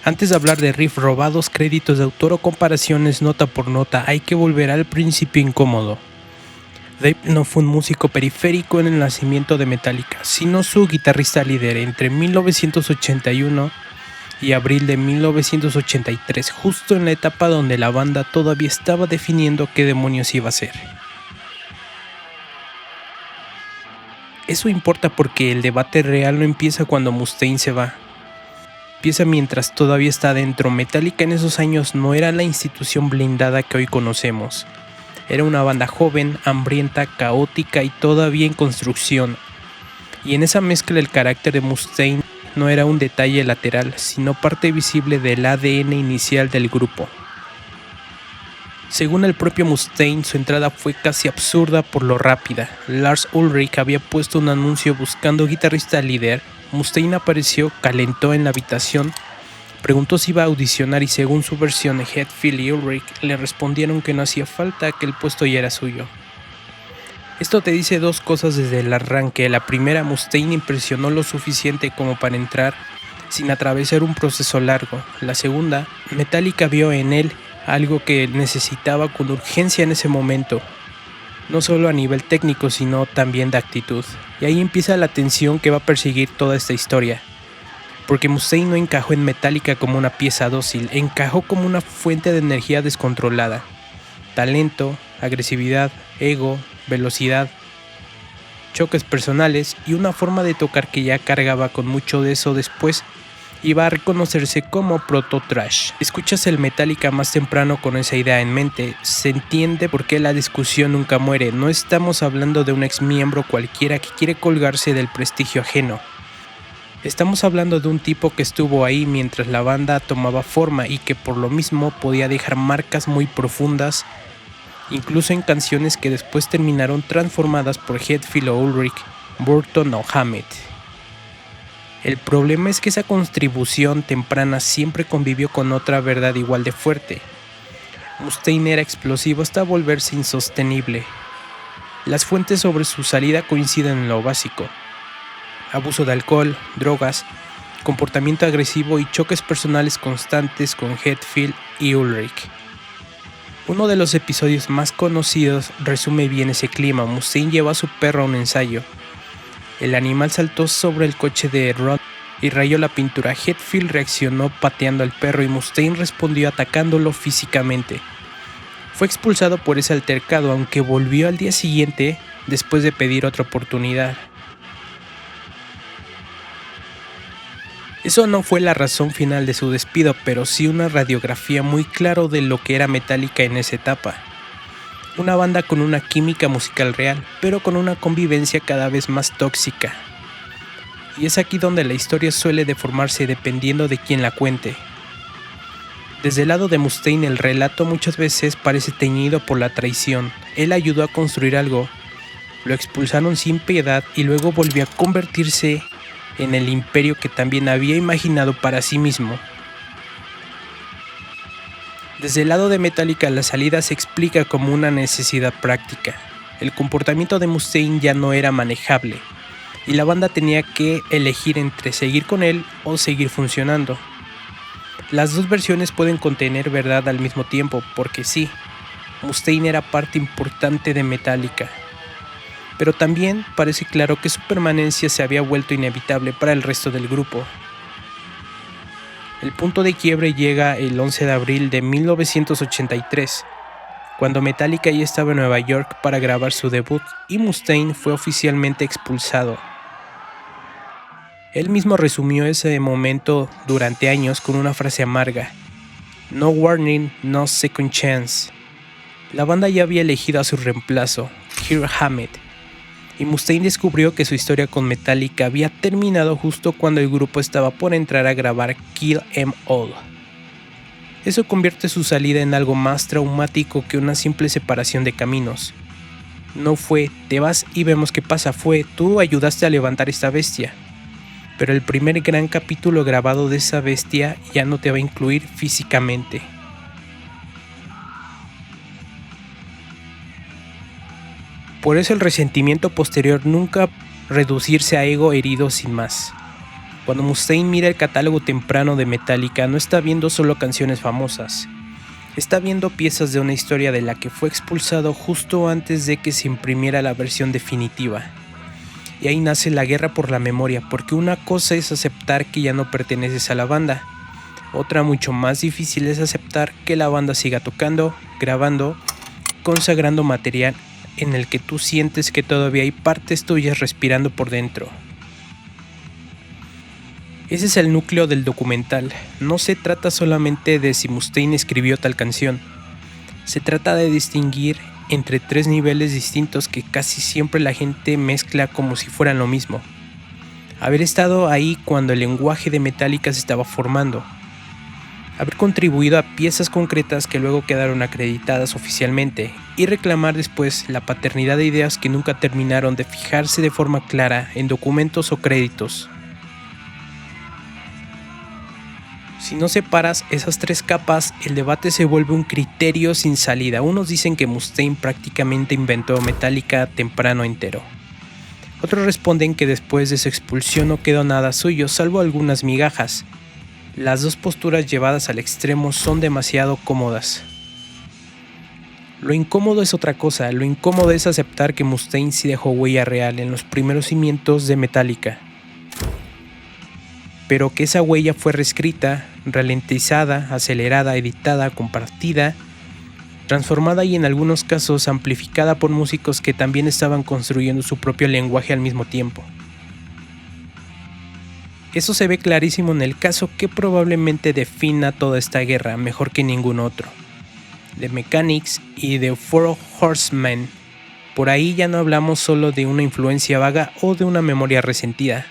Antes de hablar de riff robados, créditos de autor o comparaciones nota por nota, hay que volver al principio incómodo. Dave no fue un músico periférico en el nacimiento de Metallica, sino su guitarrista líder entre 1981 y abril de 1983, justo en la etapa donde la banda todavía estaba definiendo qué demonios iba a ser. Eso importa porque el debate real no empieza cuando Mustaine se va. Empieza mientras todavía está dentro. Metallica en esos años no era la institución blindada que hoy conocemos. Era una banda joven, hambrienta, caótica y todavía en construcción. Y en esa mezcla el carácter de Mustaine no era un detalle lateral, sino parte visible del ADN inicial del grupo. Según el propio Mustaine, su entrada fue casi absurda por lo rápida. Lars Ulrich había puesto un anuncio buscando guitarrista líder. Mustaine apareció, calentó en la habitación, preguntó si iba a audicionar y según su versión, Hetfield y Ulrich le respondieron que no hacía falta, que el puesto ya era suyo. Esto te dice dos cosas desde el arranque. La primera, Mustaine impresionó lo suficiente como para entrar sin atravesar un proceso largo. La segunda, Metallica vio en él algo que necesitaba con urgencia en ese momento, no solo a nivel técnico sino también de actitud. Y ahí empieza la tensión que va a perseguir toda esta historia, porque Mustaine no encajó en Metallica como una pieza dócil, encajó como una fuente de energía descontrolada. Talento, agresividad, ego, velocidad, choques personales y una forma de tocar que ya cargaba con mucho de eso. Después iba a reconocerse como proto-thrash. Escuchas el Metallica más temprano con esa idea en mente, se entiende por qué la discusión nunca muere. No estamos hablando de un ex miembro cualquiera que quiere colgarse del prestigio ajeno. Estamos hablando de un tipo que estuvo ahí mientras la banda tomaba forma y que por lo mismo podía dejar marcas muy profundas, incluso en canciones que después terminaron transformadas por Hetfield o Ulrich, Burton o Hammett. El problema es que esa contribución temprana siempre convivió con otra verdad igual de fuerte. Mustaine era explosivo hasta volverse insostenible. Las fuentes sobre su salida coinciden en lo básico: abuso de alcohol, drogas, comportamiento agresivo y choques personales constantes con Hetfield y Ulrich. Uno de los episodios más conocidos resume bien ese clima. Mustaine llevó a su perro a un ensayo. El animal saltó sobre el coche de Ron y rayó la pintura. Hetfield reaccionó pateando al perro y Mustaine respondió atacándolo físicamente. Fue expulsado por ese altercado, aunque volvió al día siguiente después de pedir otra oportunidad. Eso no fue la razón final de su despido, pero sí una radiografía muy clara de lo que era Metallica en esa etapa. Una banda con una química musical real, pero con una convivencia cada vez más tóxica. Y es aquí donde la historia suele deformarse dependiendo de quién la cuente. Desde el lado de Mustaine, el relato muchas veces parece teñido por la traición. Él ayudó a construir algo, lo expulsaron sin piedad y luego volvió a convertirse en el imperio que también había imaginado para sí mismo. Desde el lado de Metallica, la salida se explica como una necesidad práctica. El comportamiento de Mustaine ya no era manejable, y la banda tenía que elegir entre seguir con él o seguir funcionando. Las dos versiones pueden contener verdad al mismo tiempo, porque sí, Mustaine era parte importante de Metallica, pero también parece claro que su permanencia se había vuelto inevitable para el resto del grupo. El punto de quiebre llega el 11 de abril de 1983, cuando Metallica ya estaba en Nueva York para grabar su debut y Mustaine fue oficialmente expulsado. Él mismo resumió ese momento durante años con una frase amarga: "No warning, no second chance". La banda ya había elegido a su reemplazo, Kirk Hammett, y Mustaine descubrió que su historia con Metallica había terminado justo cuando el grupo estaba por entrar a grabar Kill 'Em All. Eso convierte su salida en algo más traumático que una simple separación de caminos. No fue "te vas y vemos qué pasa", fue "tú ayudaste a levantar esta bestia". Pero el primer gran capítulo grabado de esa bestia ya no te va a incluir físicamente. Por eso el resentimiento posterior nunca reducirse a ego herido sin más. Cuando Mustaine mira el catálogo temprano de Metallica, no está viendo solo canciones famosas. Está viendo piezas de una historia de la que fue expulsado justo antes de que se imprimiera la versión definitiva. Y ahí nace la guerra por la memoria, porque una cosa es aceptar que ya no perteneces a la banda. Otra mucho más difícil es aceptar que la banda siga tocando, grabando, consagrando material en el que tú sientes que todavía hay partes tuyas respirando por dentro. Ese es el núcleo del documental. No se trata solamente de si Mustaine escribió tal canción. Se trata de distinguir entre tres niveles distintos que casi siempre la gente mezcla como si fueran lo mismo. Haber estado ahí cuando el lenguaje de Metallica se estaba formando. Haber contribuido a piezas concretas que luego quedaron acreditadas oficialmente y reclamar después la paternidad de ideas que nunca terminaron de fijarse de forma clara en documentos o créditos. Si no separas esas tres capas, el debate se vuelve un criterio sin salida. Unos dicen que Mustaine prácticamente inventó Metallica temprano entero. Otros responden que después de su expulsión no quedó nada suyo, salvo algunas migajas. Las dos posturas llevadas al extremo son demasiado cómodas. Lo incómodo es otra cosa. Lo incómodo es aceptar que Mustaine sí dejó huella real en los primeros cimientos de Metallica, pero que esa huella fue reescrita, ralentizada, acelerada, editada, compartida, transformada y en algunos casos amplificada por músicos que también estaban construyendo su propio lenguaje al mismo tiempo. Eso se ve clarísimo en el caso que probablemente defina toda esta guerra mejor que ningún otro, The Mechanics y The Four Horsemen. Por ahí ya no hablamos solo de una influencia vaga o de una memoria resentida.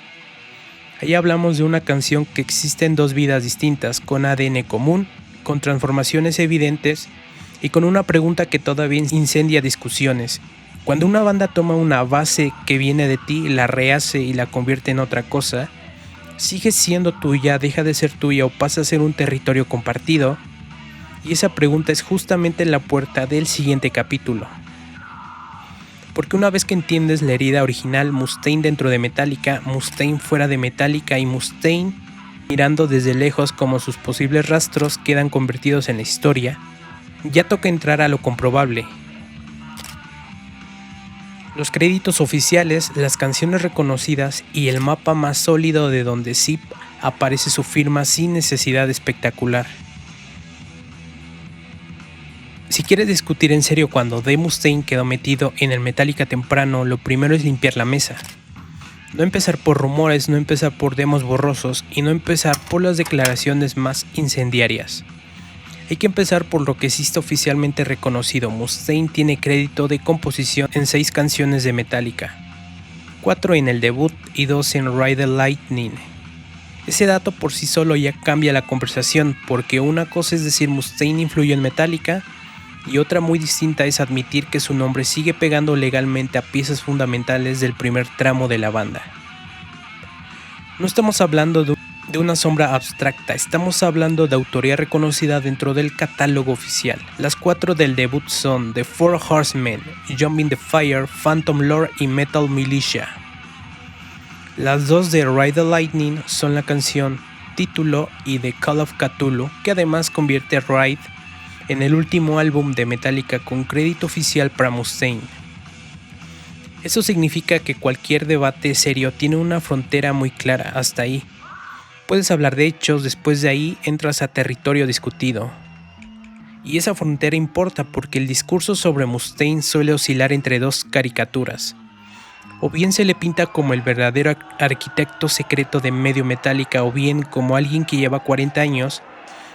Ahí hablamos de una canción que existe en dos vidas distintas, con ADN común, con transformaciones evidentes y con una pregunta que todavía incendia discusiones. Cuando una banda toma una base que viene de ti, la rehace y la convierte en otra cosa, ¿sigue siendo tuya, deja de ser tuya o pasa a ser un territorio compartido? Y esa pregunta es justamente la puerta del siguiente capítulo. Porque una vez que entiendes la herida original, Mustaine dentro de Metallica, Mustaine fuera de Metallica y Mustaine mirando desde lejos como sus posibles rastros quedan convertidos en la historia, ya toca entrar a lo comprobable. Los créditos oficiales, las canciones reconocidas y el mapa más sólido de donde sí aparece su firma sin necesidad espectacular. Si quieres discutir en serio cuando Dave Mustaine quedó metido en el Metallica temprano, lo primero es limpiar la mesa. No empezar por rumores, no empezar por demos borrosos y no empezar por las declaraciones más incendiarias. Hay que empezar por lo que sí está oficialmente reconocido. Mustaine tiene crédito de composición en 6 canciones de Metallica, 4 en el debut y 2 en Ride the Lightning. Ese dato por sí solo ya cambia la conversación, porque una cosa es decir Mustaine influyó en Metallica y otra muy distinta es admitir que su nombre sigue pegando legalmente a piezas fundamentales del primer tramo de la banda. No estamos hablando de una sombra abstracta, estamos hablando de autoría reconocida dentro del catálogo oficial. Las 4 del debut son The Four Horsemen, Jump in the Fire, Phantom Lord y Metal Militia. Las 2 de Ride the Lightning son la canción título y The Call of Cthulhu, que además convierte a Ride en el último álbum de Metallica con crédito oficial para Mustaine. Eso significa que cualquier debate serio tiene una frontera muy clara hasta ahí. Puedes hablar de hechos, después de ahí entras a territorio discutido. Y esa frontera importa porque el discurso sobre Mustaine suele oscilar entre dos caricaturas. O bien se le pinta como el verdadero arquitecto secreto de medio Metallica, o bien como alguien que lleva 40 años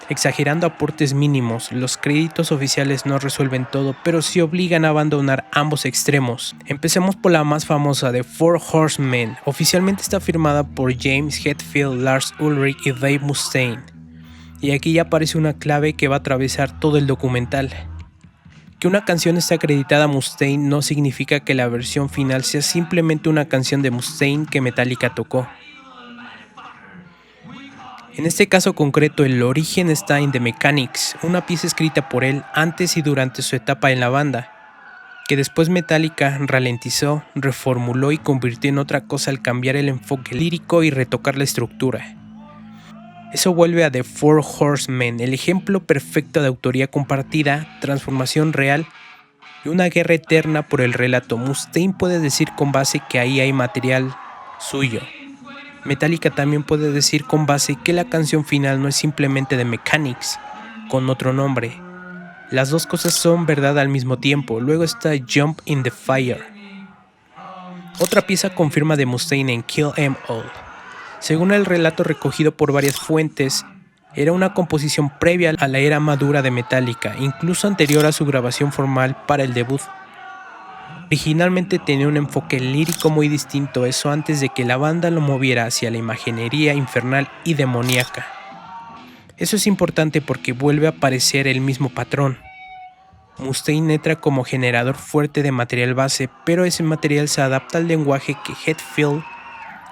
exagerando aportes mínimos. Los créditos oficiales no resuelven todo, pero sí obligan a abandonar ambos extremos. Empecemos por la más famosa, de Four Horsemen. Oficialmente está firmada por James Hetfield, Lars Ulrich y Dave Mustaine. Y aquí ya aparece una clave que va a atravesar todo el documental. Que una canción esté acreditada a Mustaine no significa que la versión final sea simplemente una canción de Mustaine que Metallica tocó. En este caso concreto, el origen está en The Mechanics, una pieza escrita por él antes y durante su etapa en la banda. que después Metallica ralentizó, reformuló y convirtió en otra cosa al cambiar el enfoque lírico y retocar la estructura. Eso vuelve a The Four Horsemen, el ejemplo perfecto de autoría compartida, transformación real y una guerra eterna por el relato. Mustaine puede decir con base que ahí hay material suyo. Metallica también puede decir con base que la canción final no es simplemente The Mechanics, con otro nombre. Las dos cosas son verdad al mismo tiempo. Luego está Jump in the Fire, otra pieza con firma de Mustaine en Kill 'Em All. Según el relato recogido por varias fuentes, era una composición previa a la era madura de Metallica, incluso anterior a su grabación formal para el debut. Originalmente tenía un enfoque lírico muy distinto, eso antes de que la banda lo moviera hacia la imaginería infernal y demoníaca. Eso es importante porque vuelve a aparecer el mismo patrón. Mustaine entra como generador fuerte de material base, pero ese material se adapta al lenguaje que Hetfield,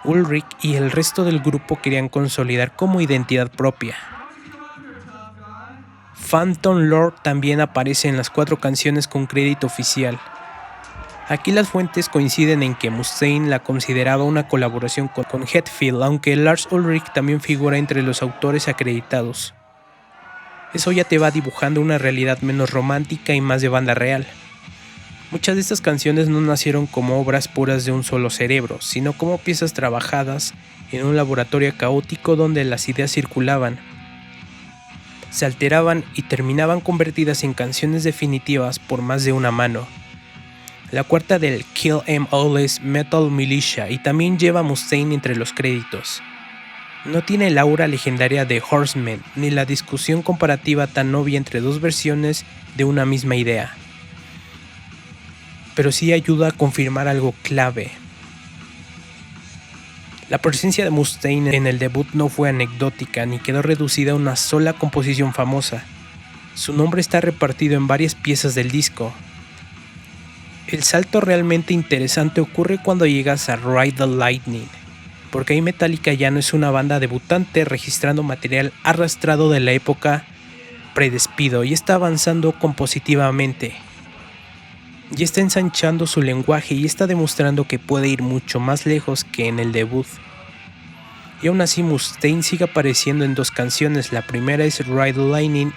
Ulrich y el resto del grupo querían consolidar como identidad propia. Phantom Lord también aparece en las 4 canciones con crédito oficial. Aquí las fuentes coinciden en que Mustaine la consideraba una colaboración con Hetfield, aunque Lars Ulrich también figura entre los autores acreditados. Eso ya te va dibujando una realidad menos romántica y más de banda real. Muchas de estas canciones no nacieron como obras puras de un solo cerebro, sino como piezas trabajadas en un laboratorio caótico donde las ideas circulaban, se alteraban y terminaban convertidas en canciones definitivas por más de una mano. La cuarta del Kill 'Em All es Metal Militia y también lleva a Mustaine entre los créditos. No tiene el aura legendaria de Horsemen ni la discusión comparativa tan obvia entre dos versiones de una misma idea, pero sí ayuda a confirmar algo clave. La presencia de Mustaine en el debut no fue anecdótica ni quedó reducida a una sola composición famosa. Su nombre está repartido en varias piezas del disco. El salto realmente interesante ocurre cuando llegas a Ride the Lightning, porque ahí Metallica ya no es una banda debutante registrando material arrastrado de la época pre-despido y está avanzando compositivamente. Ya está ensanchando su lenguaje y está demostrando que puede ir mucho más lejos que en el debut. Y aún así Mustaine sigue apareciendo en 2 canciones. La primera es Ride the Lightning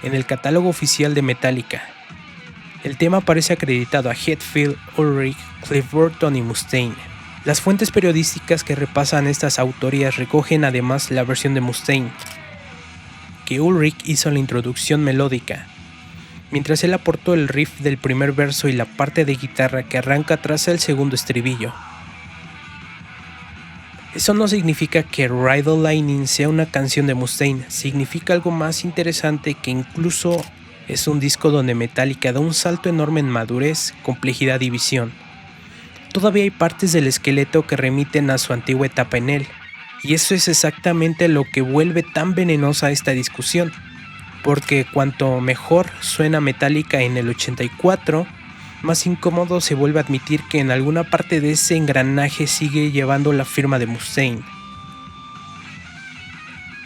en el catálogo oficial de Metallica. El tema aparece acreditado a Hetfield, Ulrich, Cliff Burton y Mustaine. Las fuentes periodísticas que repasan estas autorías recogen además la versión de Mustaine, que Ulrich hizo la introducción melódica, mientras él aportó el riff del primer verso y la parte de guitarra que arranca tras el segundo estribillo. Eso no significa que Ride the Lightning sea una canción de Mustaine, significa algo más interesante, que incluso es un disco donde Metallica da un salto enorme en madurez, complejidad y visión. Todavía hay partes del esqueleto que remiten a su antigua etapa en él, y eso es exactamente lo que vuelve tan venenosa esta discusión, porque cuanto mejor suena Metallica en el 84, más incómodo se vuelve a admitir que en alguna parte de ese engranaje sigue llevando la firma de Mustaine.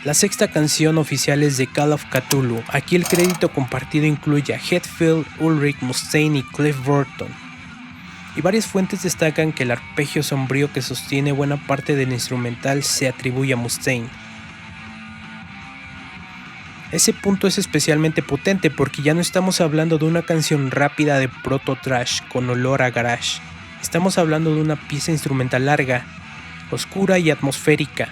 La 6ª canción oficial es de Call of Cthulhu. Aquí el crédito compartido incluye a Hetfield, Ulrich, Mustaine y Cliff Burton. Y varias fuentes destacan que el arpegio sombrío que sostiene buena parte del instrumental se atribuye a Mustaine. Ese punto es especialmente potente porque ya no estamos hablando de una canción rápida de proto-thrash con olor a garage. Estamos hablando de una pieza instrumental larga, oscura y atmosférica.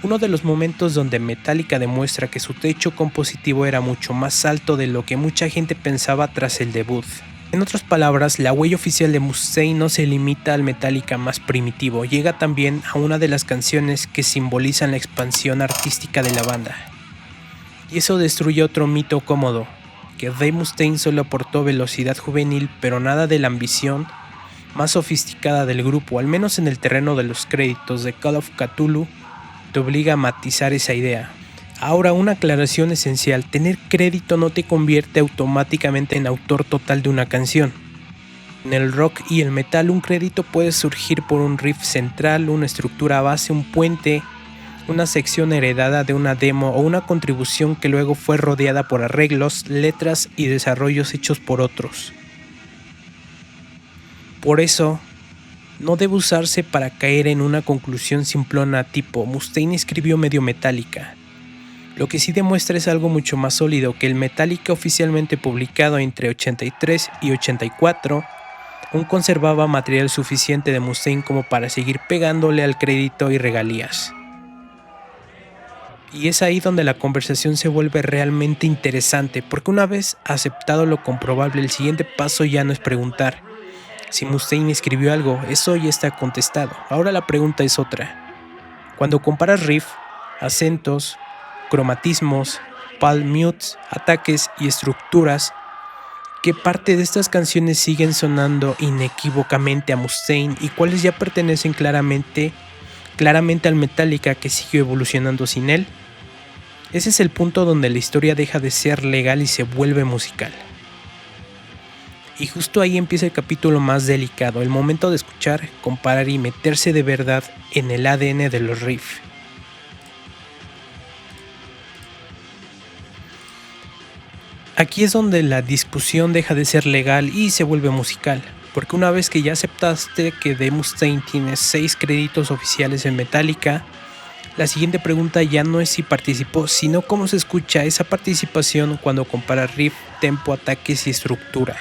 Uno de los momentos donde Metallica demuestra que su techo compositivo era mucho más alto de lo que mucha gente pensaba tras el debut. En otras palabras, la huella oficial de Mustaine no se limita al Metallica más primitivo, llega también a una de las canciones que simbolizan la expansión artística de la banda. Y eso destruye otro mito cómodo, que Dave Mustaine solo aportó velocidad juvenil, pero nada de la ambición más sofisticada del grupo, al menos en el terreno de los créditos de Call of Cthulhu, te obliga a matizar esa idea. Ahora, una aclaración esencial: tener crédito no te convierte automáticamente en autor total de una canción. En el rock y el metal, un crédito puede surgir por un riff central, una estructura base, un puente, una sección heredada de una demo o una contribución que luego fue rodeada por arreglos, letras y desarrollos hechos por otros. Por eso, no debe usarse para caer en una conclusión simplona tipo Mustaine escribió medio Metallica. Lo que sí demuestra es algo mucho más sólido, que el Metallica oficialmente publicado entre 83 y 84 aún conservaba material suficiente de Mustaine como para seguir pegándole al crédito y regalías. Y es ahí donde la conversación se vuelve realmente interesante, porque una vez aceptado lo comprobable, el siguiente paso ya no es preguntar si Mustaine escribió algo, eso ya está contestado. Ahora la pregunta es otra. Cuando comparas riff, acentos, cromatismos, palm mutes, ataques y estructuras, ¿qué parte de estas canciones siguen sonando inequívocamente a Mustaine y cuáles ya pertenecen claramente al Metallica que siguió evolucionando sin él? Ese es el punto donde la historia deja de ser legal y se vuelve musical. Y justo ahí empieza el capítulo más delicado, el momento de escuchar, comparar y meterse de verdad en el ADN de los riffs. Aquí es donde la discusión deja de ser legal y se vuelve musical, porque una vez que ya aceptaste que The Mustaine tiene 6 créditos oficiales en Metallica, la siguiente pregunta ya no es si participó, sino cómo se escucha esa participación cuando compara riff, tempo, ataques y estructura.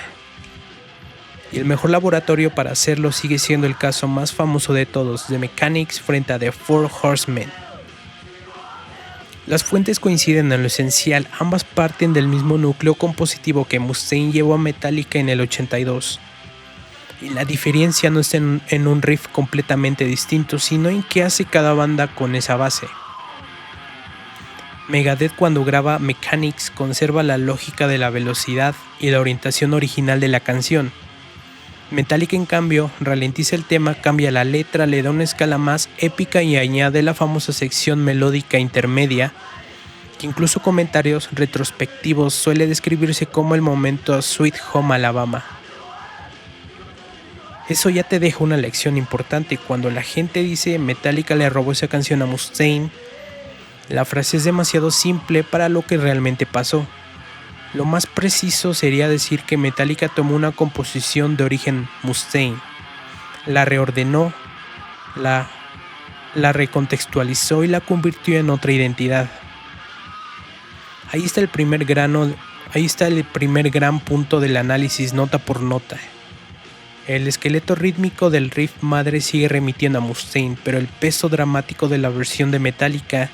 Y el mejor laboratorio para hacerlo sigue siendo el caso más famoso de todos, The Mechanics frente a The Four Horsemen. Las fuentes coinciden en lo esencial, ambas parten del mismo núcleo compositivo que Mustaine llevó a Metallica en el 82. Y la diferencia no está en un riff completamente distinto, sino en qué hace cada banda con esa base. Megadeth cuando graba Mechanics conserva la lógica de la velocidad y la orientación original de la canción. Metallica en cambio ralentiza el tema, cambia la letra, le da una escala más épica y añade la famosa sección melódica intermedia, que incluso comentarios retrospectivos suele describirse como el momento Sweet Home Alabama. Eso ya te deja una lección importante. Cuando la gente dice Metallica le robó esa canción a Mustaine, la frase es demasiado simple para lo que realmente pasó. Lo más preciso sería decir que Metallica tomó una composición de origen Mustaine, la reordenó, la recontextualizó y la convirtió en otra identidad. Ahí está el primer gran punto del análisis nota por nota. El esqueleto rítmico del riff madre sigue remitiendo a Mustaine, pero el peso dramático de la versión de Metallica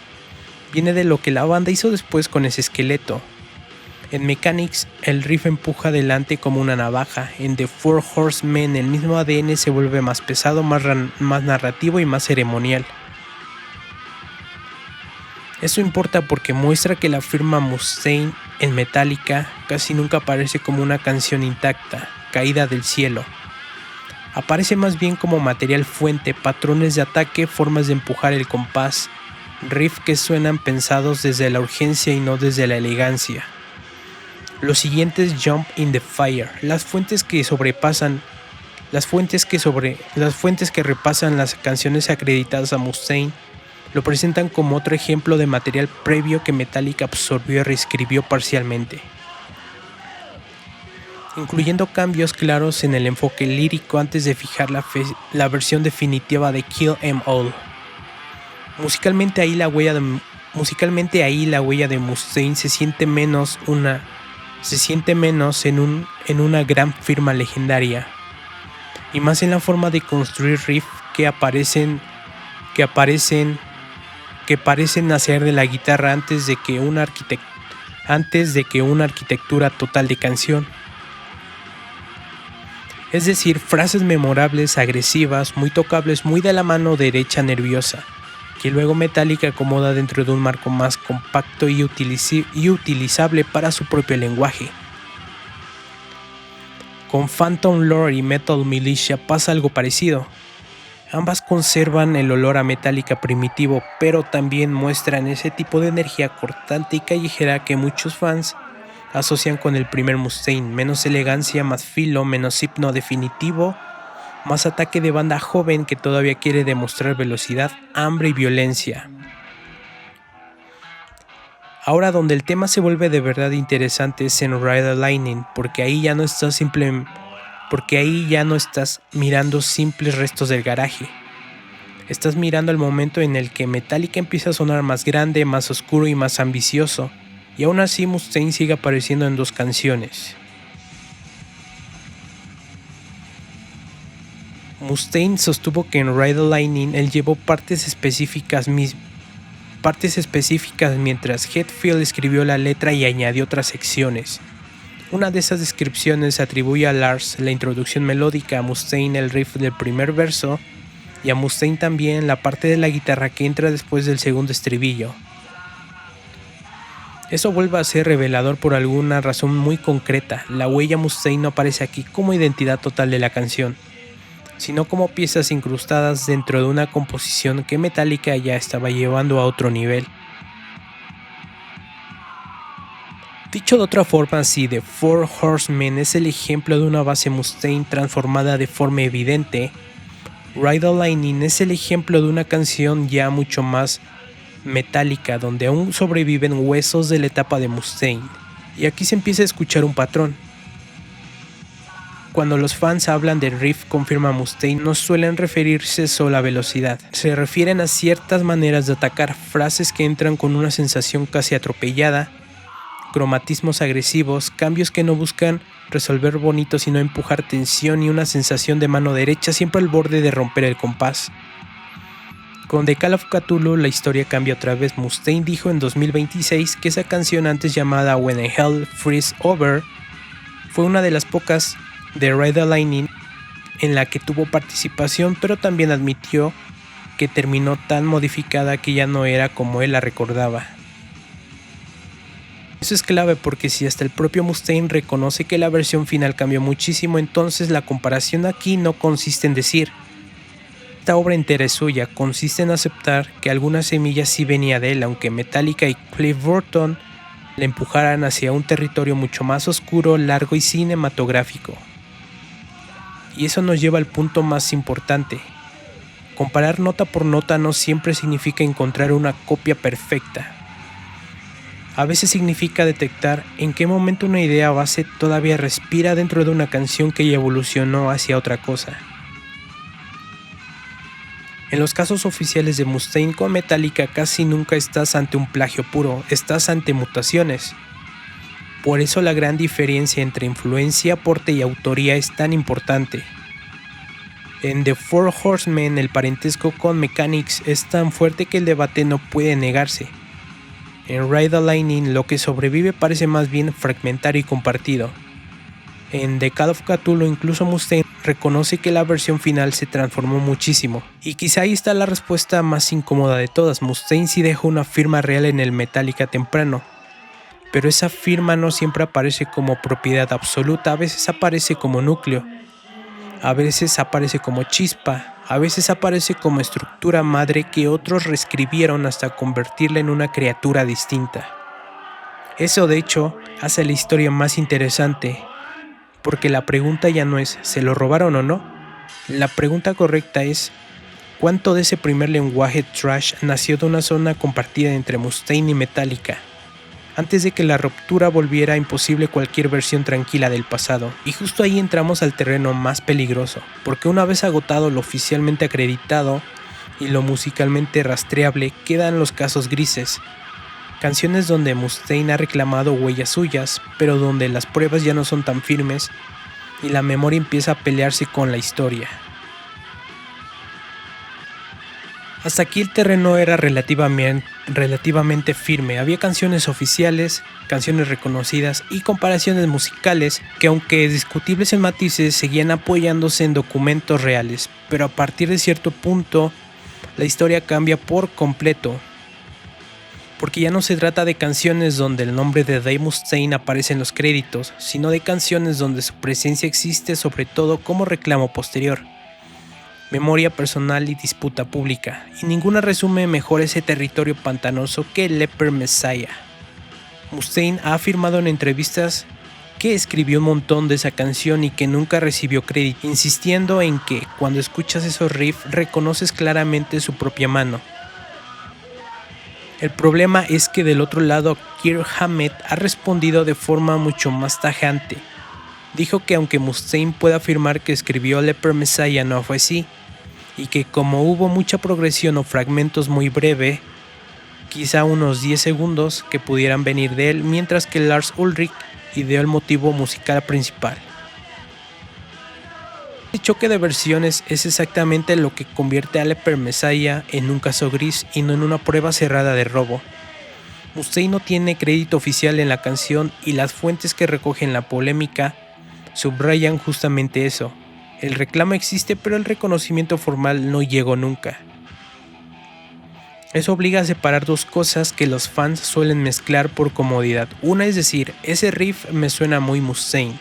viene de lo que la banda hizo después con ese esqueleto. En Mechanics, el riff empuja adelante como una navaja. En The Four Horsemen, el mismo ADN se vuelve más pesado, más narrativo y más ceremonial. Eso importa porque muestra que la firma Mustaine en Metallica casi nunca aparece como una canción intacta, caída del cielo. Aparece más bien como material fuente, patrones de ataque, formas de empujar el compás, riff que suenan pensados desde la urgencia y no desde la elegancia. Los siguientes Jump in the Fire, las fuentes que repasan las canciones acreditadas a Mustaine, lo presentan como otro ejemplo de material previo que Metallica absorbió y reescribió parcialmente, incluyendo cambios claros en el enfoque lírico antes de fijar la versión definitiva de Kill 'Em All. Musicalmente ahí la huella de Mustaine se siente menos en una gran firma legendaria, y más en la forma de construir riffs que parecen nacer de la guitarra antes de que una arquitectura total de canción. Es decir, frases memorables, agresivas, muy tocables, muy de la mano derecha nerviosa, que luego Metallica acomoda dentro de un marco más compacto y utilizable para su propio lenguaje. Con Phantom Lord y Metal Militia pasa algo parecido. Ambas conservan el olor a Metallica primitivo, pero también muestran ese tipo de energía cortante y callejera que muchos fans asocian con el primer Mustaine. Menos elegancia, más filo, menos himno definitivo, más ataque de banda joven que todavía quiere demostrar velocidad, hambre y violencia. Ahora donde el tema se vuelve de verdad interesante es en Ride the Lightning, porque ahí ya no está porque ahí ya no estás mirando simples restos del garaje. Estás mirando el momento en el que Metallica empieza a sonar más grande, más oscuro y más ambicioso, y aún así Mustaine sigue apareciendo en 2 canciones. Mustaine sostuvo que en Ride the Lightning él llevó partes específicas mientras Hetfield escribió la letra y añadió otras secciones. Una de esas descripciones atribuye a Lars la introducción melódica, a Mustaine el riff del primer verso y a Mustaine también la parte de la guitarra que entra después del segundo estribillo. Eso vuelve a ser revelador por alguna razón muy concreta. La huella Mustaine no aparece aquí como identidad total de la canción, sino como piezas incrustadas dentro de una composición que Metallica ya estaba llevando a otro nivel. Dicho de otra forma, si The Four Horsemen es el ejemplo de una base Mustaine transformada de forma evidente, Ride the Lightning es el ejemplo de una canción ya mucho más metálica, donde aún sobreviven huesos de la etapa de Mustaine. Y aquí se empieza a escuchar un patrón. Cuando los fans hablan de riff confirma Mustaine, no suelen referirse solo a velocidad. Se refieren a ciertas maneras de atacar, frases que entran con una sensación casi atropellada, cromatismos agresivos, cambios que no buscan resolver bonito sino empujar tensión y una sensación de mano derecha siempre al borde de romper el compás. Con The Call of Cthulhu la historia cambia otra vez. Mustaine dijo en 2026 que esa canción antes llamada When Hell Freezes Over fue una de las pocas de Ride the Lightning en la que tuvo participación, pero también admitió que terminó tan modificada que ya no era como él la recordaba. Eso es clave porque si hasta el propio Mustaine reconoce que la versión final cambió muchísimo, entonces la comparación aquí no consiste en decir esta obra entera es suya, consiste en aceptar que algunas semillas sí venía de él, aunque Metallica y Cliff Burton le empujaran hacia un territorio mucho más oscuro, largo y cinematográfico. Y eso nos lleva al punto más importante. Comparar nota por nota no siempre significa encontrar una copia perfecta. A veces significa detectar en qué momento una idea base todavía respira dentro de una canción que ya evolucionó hacia otra cosa. En los casos oficiales de Mustaine con Metallica casi nunca estás ante un plagio puro, estás ante mutaciones. Por eso la gran diferencia entre influencia, aporte y autoría es tan importante. En The Four Horsemen el parentesco con Mechanix es tan fuerte que el debate no puede negarse. En Ride the Lightning lo que sobrevive parece más bien fragmentario y compartido. En The Call of Cthulhu incluso Mustaine reconoce que la versión final se transformó muchísimo. Y quizá ahí está la respuesta más incómoda de todas. Mustaine sí dejó una firma real en el Metallica temprano. Pero esa firma no siempre aparece como propiedad absoluta, a veces aparece como núcleo, a veces aparece como chispa, a veces aparece como estructura madre que otros reescribieron hasta convertirla en una criatura distinta. Eso de hecho hace la historia más interesante, porque la pregunta ya no es ¿se lo robaron o no? La pregunta correcta es ¿cuánto de ese primer lenguaje thrash nació de una zona compartida entre Mustaine y Metallica? Antes de que la ruptura volviera imposible cualquier versión tranquila del pasado. Y justo ahí entramos al terreno más peligroso, porque una vez agotado lo oficialmente acreditado y lo musicalmente rastreable, quedan los casos grises. Canciones donde Mustaine ha reclamado huellas suyas, pero donde las pruebas ya no son tan firmes y la memoria empieza a pelearse con la historia. Hasta aquí el terreno era relativamente firme. Había canciones oficiales, canciones reconocidas y comparaciones musicales que, aunque discutibles en matices, seguían apoyándose en documentos reales. Pero a partir de cierto punto, la historia cambia por completo. Porque ya no se trata de canciones donde el nombre de Dave Mustaine aparece en los créditos, sino de canciones donde su presencia existe sobre todo como reclamo posterior, memoria personal y disputa pública, y ninguna resume mejor ese territorio pantanoso que Leper Messiah. Mustaine ha afirmado en entrevistas que escribió un montón de esa canción y que nunca recibió crédito, insistiendo en que cuando escuchas esos riffs reconoces claramente su propia mano. El problema es que del otro lado Kirk Hammett ha respondido de forma mucho más tajante. Dijo que aunque Mustaine puede afirmar que escribió Leper Messiah, no fue así, y que como hubo mucha progresión o fragmentos muy breve, quizá unos 10 segundos, que pudieran venir de él, mientras que Lars Ulrich ideó el motivo musical principal. Este choque de versiones es exactamente lo que convierte a Leper Messiah en un caso gris y no en una prueba cerrada de robo. Mustaine no tiene crédito oficial en la canción y las fuentes que recogen la polémica subrayan justamente eso. El reclamo existe, pero el reconocimiento formal no llegó nunca. Eso obliga a separar dos cosas que los fans suelen mezclar por comodidad. Una es decir, ese riff me suena muy Mustaine.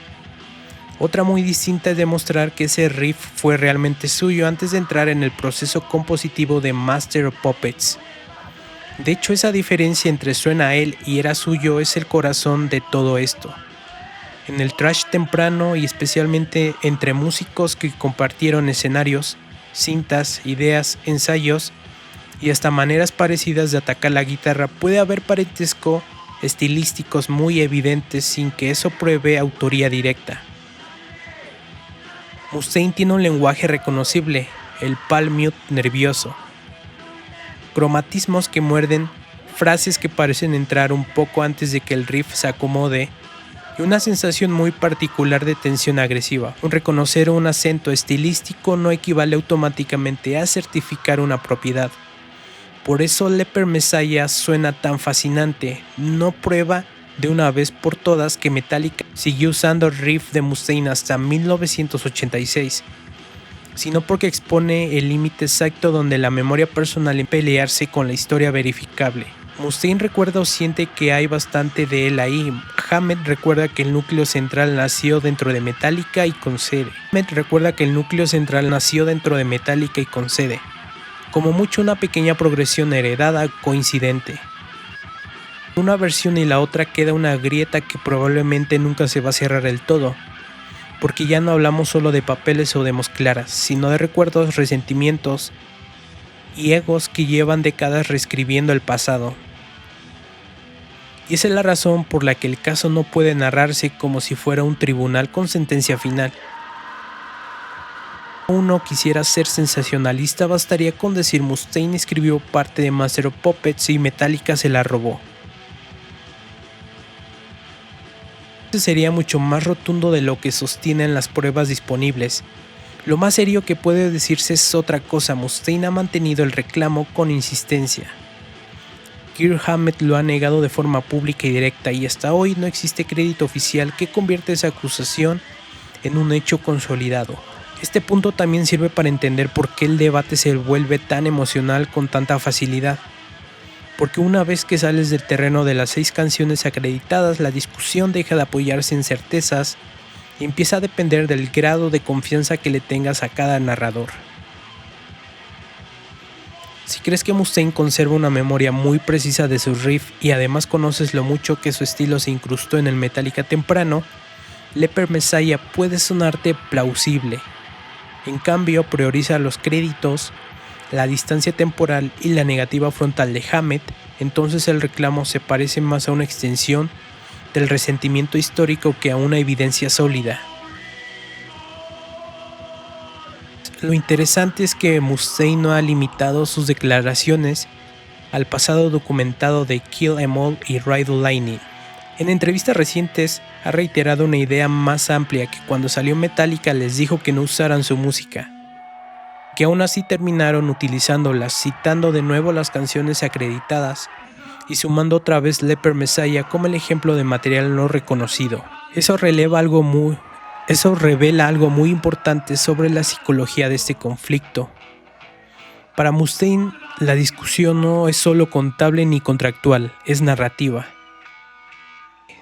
Otra muy distinta es demostrar que ese riff fue realmente suyo antes de entrar en el proceso compositivo de Master of Puppets. De hecho, esa diferencia entre suena a él y era suyo es el corazón de todo esto. En el thrash temprano y especialmente entre músicos que compartieron escenarios, cintas, ideas, ensayos y hasta maneras parecidas de atacar la guitarra, puede haber parentesco estilísticos muy evidentes sin que eso pruebe autoría directa. Mustaine tiene un lenguaje reconocible, el palm mute nervioso. Cromatismos que muerden, frases que parecen entrar un poco antes de que el riff se acomode y una sensación muy particular de tensión agresiva. Un reconocer un acento estilístico no equivale automáticamente a certificar una propiedad. Por eso Leper Messiah suena tan fascinante, no prueba de una vez por todas que Metallica siguió usando el riff de Mustaine hasta 1986, sino porque expone el límite exacto donde la memoria personal en pelearse con la historia verificable. Mustaine recuerda o siente que hay bastante de él ahí. Hammett recuerda que el núcleo central nació dentro de Metallica y concede. Como mucho una pequeña progresión heredada coincidente. Una versión y la otra queda una grieta que probablemente nunca se va a cerrar del todo, porque ya no hablamos solo de papeles o demos claras, sino de recuerdos, resentimientos y egos que llevan décadas reescribiendo el pasado. Y esa es la razón por la que el caso no puede narrarse como si fuera un tribunal con sentencia final. Si uno quisiera ser sensacionalista, bastaría con decir Mustaine escribió parte de Master of Puppets y Metallica se la robó. Sería mucho más rotundo de lo que sostienen las pruebas disponibles. Lo más serio que puede decirse es otra cosa. Mustaine ha mantenido el reclamo con insistencia. Kirk Hammett lo ha negado de forma pública y directa y hasta hoy no existe crédito oficial que convierta esa acusación en un hecho consolidado. Este punto también sirve para entender por qué el debate se vuelve tan emocional con tanta facilidad. Porque una vez que sales del terreno de las 6 canciones acreditadas, la discusión deja de apoyarse en certezas y empieza a depender del grado de confianza que le tengas a cada narrador. Si crees que Mustaine conserva una memoria muy precisa de su riff y además conoces lo mucho que su estilo se incrustó en el Metallica temprano, Leper Messiah puede sonarte plausible. En cambio, prioriza los créditos, la distancia temporal y la negativa frontal de Hammett, entonces el reclamo se parece más a una extensión del resentimiento histórico que a una evidencia sólida. Lo interesante es que Mustaine no ha limitado sus declaraciones al pasado documentado de Kill 'Em All y Ride the Lightning. En entrevistas recientes ha reiterado una idea más amplia, que cuando salió Metallica les dijo que no usaran su música, que aún así terminaron utilizándolas, citando de nuevo las canciones acreditadas y sumando otra vez Leper Messiah como el ejemplo de material no reconocido. Eso revela algo muy importante sobre la psicología de este conflicto. Para Mustaine, la discusión no es solo contable ni contractual, es narrativa.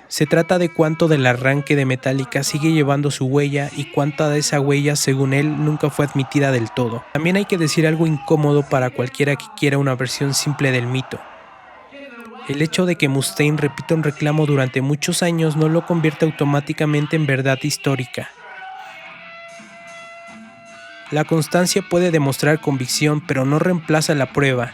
Se trata de cuánto del arranque de Metallica sigue llevando su huella y cuánta de esa huella, según él, nunca fue admitida del todo. También hay que decir algo incómodo para cualquiera que quiera una versión simple del mito. El hecho de que Mustaine repita un reclamo durante muchos años no lo convierte automáticamente en verdad histórica. La constancia puede demostrar convicción, pero no reemplaza la prueba.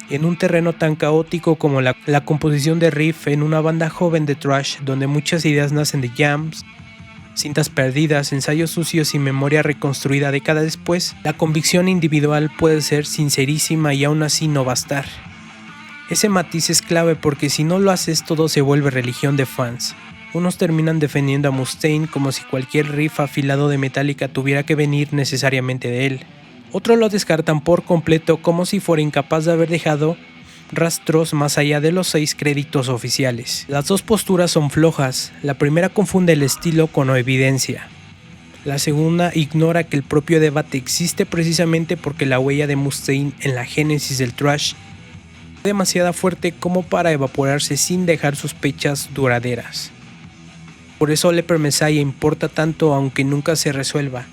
En un terreno tan caótico como la composición de riff en una banda joven de thrash, donde muchas ideas nacen de jams, cintas perdidas, ensayos sucios y memoria reconstruida décadas después, la convicción individual puede ser sincerísima y aún así no bastar. Ese matiz es clave porque si no lo haces todo se vuelve religión de fans. Unos terminan defendiendo a Mustaine como si cualquier riff afilado de Metallica tuviera que venir necesariamente de él. Otros lo descartan por completo como si fuera incapaz de haber dejado rastros más allá de los 6 créditos oficiales. Las dos posturas son flojas, la primera confunde el estilo con la evidencia. La segunda ignora que el propio debate existe precisamente porque la huella de Mustaine en la génesis del thrash es demasiado fuerte como para evaporarse sin dejar sospechas duraderas. Por eso Leper Messiah importa tanto aunque nunca se resuelva,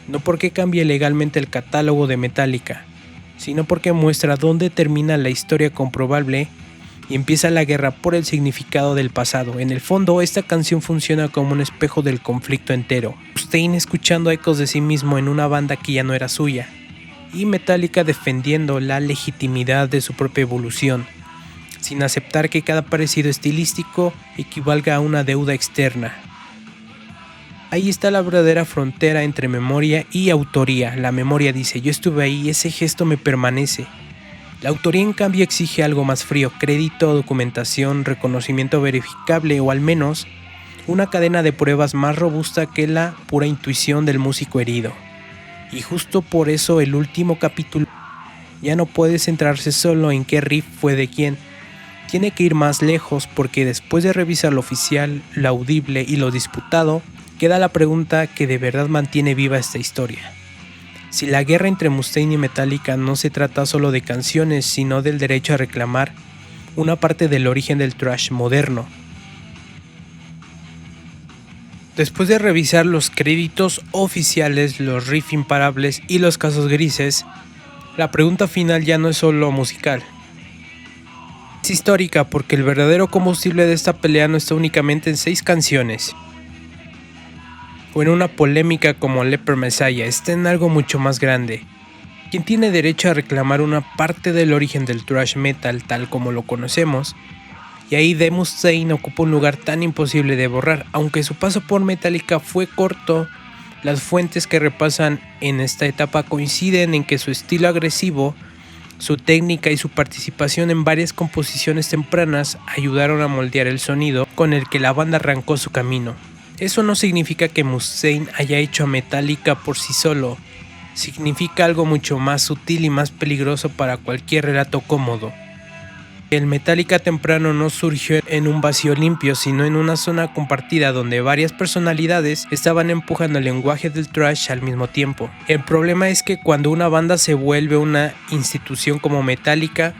no porque cambie legalmente el catálogo de Metallica, sino porque muestra dónde termina la historia comprobable y empieza la guerra por el significado del pasado. En el fondo, esta canción funciona como un espejo del conflicto entero. Mustaine escuchando ecos de sí mismo en una banda que ya no era suya, y Metallica defendiendo la legitimidad de su propia evolución, sin aceptar que cada parecido estilístico equivalga a una deuda externa. Ahí está la verdadera frontera entre memoria y autoría. La memoria dice, yo estuve ahí, ese gesto me permanece. La autoría en cambio exige algo más frío, crédito, documentación, reconocimiento verificable o al menos una cadena de pruebas más robusta que la pura intuición del músico herido. Y justo por eso el último capítulo ya no puede centrarse solo en qué riff fue de quién. Tiene que ir más lejos porque después de revisar lo oficial, lo audible y lo disputado, queda la pregunta que de verdad mantiene viva esta historia. Si la guerra entre Mustaine y Metallica no se trata solo de canciones, sino del derecho a reclamar una parte del origen del thrash moderno. Después de revisar los créditos oficiales, los riffs imparables y los casos grises, la pregunta final ya no es solo musical. Es histórica porque el verdadero combustible de esta pelea no está únicamente en 6 canciones o en una polémica como Leper Messiah, está en algo mucho más grande. Quien tiene derecho a reclamar una parte del origen del thrash metal tal como lo conocemos, y ahí de Mustaine ocupa un lugar tan imposible de borrar. Aunque su paso por Metallica fue corto, las fuentes que repasan en esta etapa coinciden en que su estilo agresivo, su técnica y su participación en varias composiciones tempranas ayudaron a moldear el sonido con el que la banda arrancó su camino. Eso no significa que Mustaine haya hecho a Metallica por sí solo, significa algo mucho más sutil y más peligroso para cualquier relato cómodo. El Metallica temprano no surgió en un vacío limpio, sino en una zona compartida donde varias personalidades estaban empujando el lenguaje del thrash al mismo tiempo. El problema es que cuando una banda se vuelve una institución como Metallica,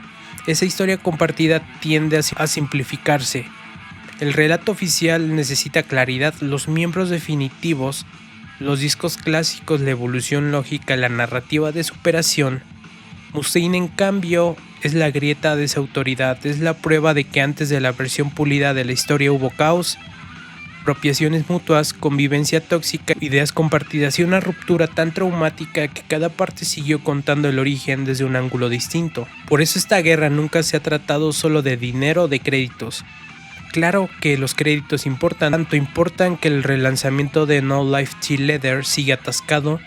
esa historia compartida tiende a simplificarse. El relato oficial necesita claridad, los miembros definitivos, los discos clásicos, la evolución lógica, la narrativa de superación. Mustaine, en cambio, es la grieta de esa autoridad, es la prueba de que antes de la versión pulida de la historia hubo caos, apropiaciones mutuas, convivencia tóxica, ideas compartidas y una ruptura tan traumática que cada parte siguió contando el origen desde un ángulo distinto. Por eso esta guerra nunca se ha tratado solo de dinero o de créditos. Claro que los créditos importan, tanto importan que el relanzamiento de No Life Till Leather sigue atascado,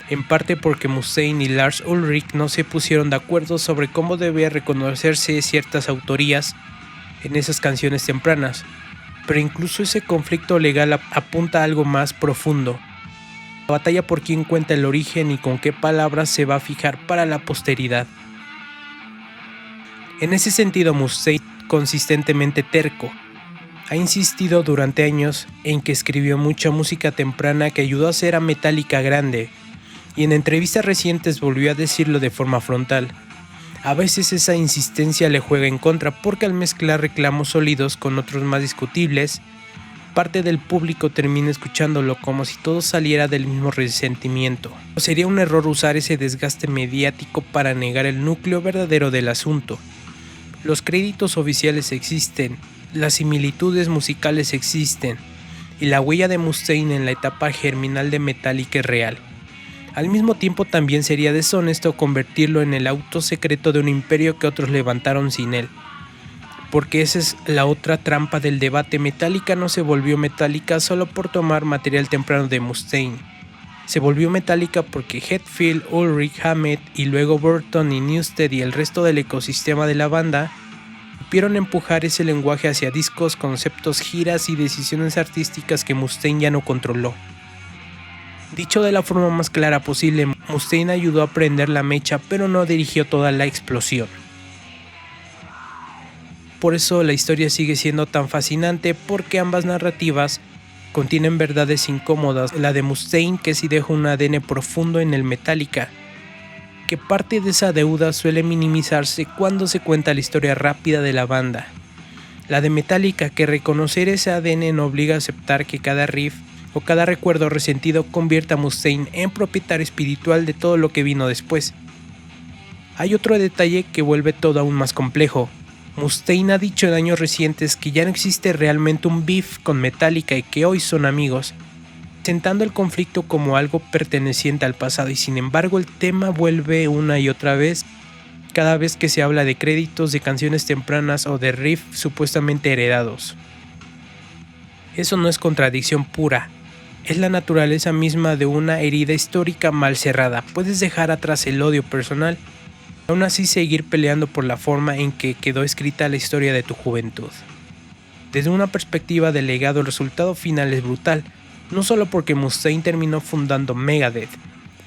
en parte porque Mustaine y Lars Ulrich no se pusieron de acuerdo sobre cómo debía reconocerse ciertas autorías en esas canciones tempranas, pero incluso ese conflicto legal apunta a algo más profundo. La batalla por quién cuenta el origen y con qué palabras se va a fijar para la posteridad. En ese sentido, Mustaine, consistentemente terco, ha insistido durante años en que escribió mucha música temprana que ayudó a hacer a Metallica grande, y en entrevistas recientes volvió a decirlo de forma frontal. A veces esa insistencia le juega en contra porque al mezclar reclamos sólidos con otros más discutibles, parte del público termina escuchándolo como si todo saliera del mismo resentimiento. Sería un error usar ese desgaste mediático para negar el núcleo verdadero del asunto. Los créditos oficiales existen, las similitudes musicales existen, y la huella de Mustaine en la etapa germinal de Metallica es real. Al mismo tiempo también sería deshonesto convertirlo en el auto secreto de un imperio que otros levantaron sin él. porque esa es la otra trampa del debate. Metallica no se volvió Metallica solo por tomar material temprano de Mustaine. Se volvió Metallica porque Hetfield, Ulrich, Hammett y luego Burton y Newsted y el resto del ecosistema de la banda supieron empujar ese lenguaje hacia discos, conceptos, giras y decisiones artísticas que Mustaine ya no controló. Dicho de la forma más clara posible, Mustaine ayudó a prender la mecha, pero no dirigió toda la explosión. Por eso la historia sigue siendo tan fascinante, porque ambas narrativas contienen verdades incómodas. La de Mustaine, que sí deja un ADN profundo en el Metallica, que parte de esa deuda suele minimizarse cuando se cuenta la historia rápida de la banda. La de Metallica, que reconocer ese ADN no obliga a aceptar que cada riff o cada recuerdo resentido convierta a Mustaine en propietario espiritual de todo lo que vino después. Hay otro detalle que vuelve todo aún más complejo. Mustaine ha dicho en años recientes que ya no existe realmente un beef con Metallica y que hoy son amigos, presentando el conflicto como algo perteneciente al pasado, y sin embargo el tema vuelve una y otra vez cada vez que se habla de créditos, de canciones tempranas o de riffs supuestamente heredados. Eso no es contradicción pura, es la naturaleza misma de una herida histórica mal cerrada. Puedes dejar atrás el odio personal, aún así seguir peleando por la forma en que quedó escrita la historia de tu juventud. Desde una perspectiva de legado, el resultado final es brutal, no solo porque Mustaine terminó fundando Megadeth,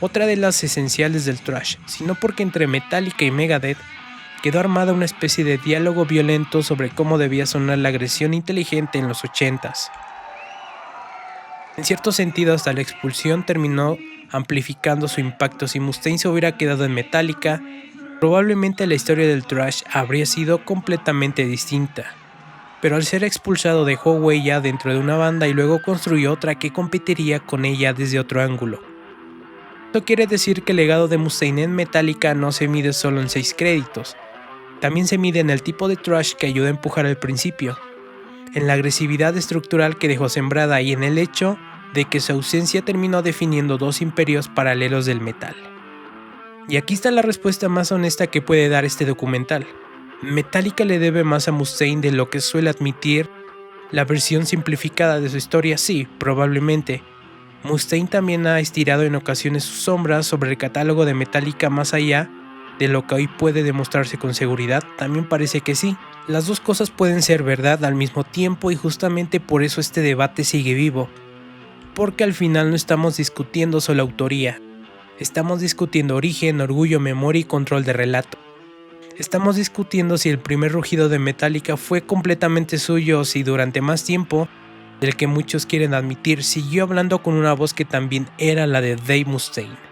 otra de las esenciales del thrash, sino porque entre Metallica y Megadeth quedó armada una especie de diálogo violento sobre cómo debía sonar la agresión inteligente en los 80s. En cierto sentido, hasta la expulsión terminó amplificando su impacto. Si Mustaine se hubiera quedado en Metallica, probablemente la historia del thrash habría sido completamente distinta. Pero al ser expulsado dejó huella dentro de una banda y luego construyó otra que competiría con ella desde otro ángulo. Esto quiere decir que el legado de Mustaine en Metallica no se mide solo en 6 créditos, también se mide en el tipo de thrash que ayudó a empujar al principio, en la agresividad estructural que dejó sembrada y en el hecho de que su ausencia terminó definiendo dos imperios paralelos del metal. Y aquí está la respuesta más honesta que puede dar este documental. Metallica le debe más a Mustaine de lo que suele admitir. La versión simplificada de su historia, sí, probablemente. Mustaine también ha estirado en ocasiones sus sombras sobre el catálogo de Metallica más allá de lo que hoy puede demostrarse con seguridad. También parece que sí. Las dos cosas pueden ser verdad al mismo tiempo y justamente por eso este debate sigue vivo. Porque al final no estamos discutiendo solo autoría. Estamos discutiendo origen, orgullo, memoria y control de relato. Estamos discutiendo si el primer rugido de Metallica fue completamente suyo o si durante más tiempo, del que muchos quieren admitir, siguió hablando con una voz que también era la de Dave Mustaine.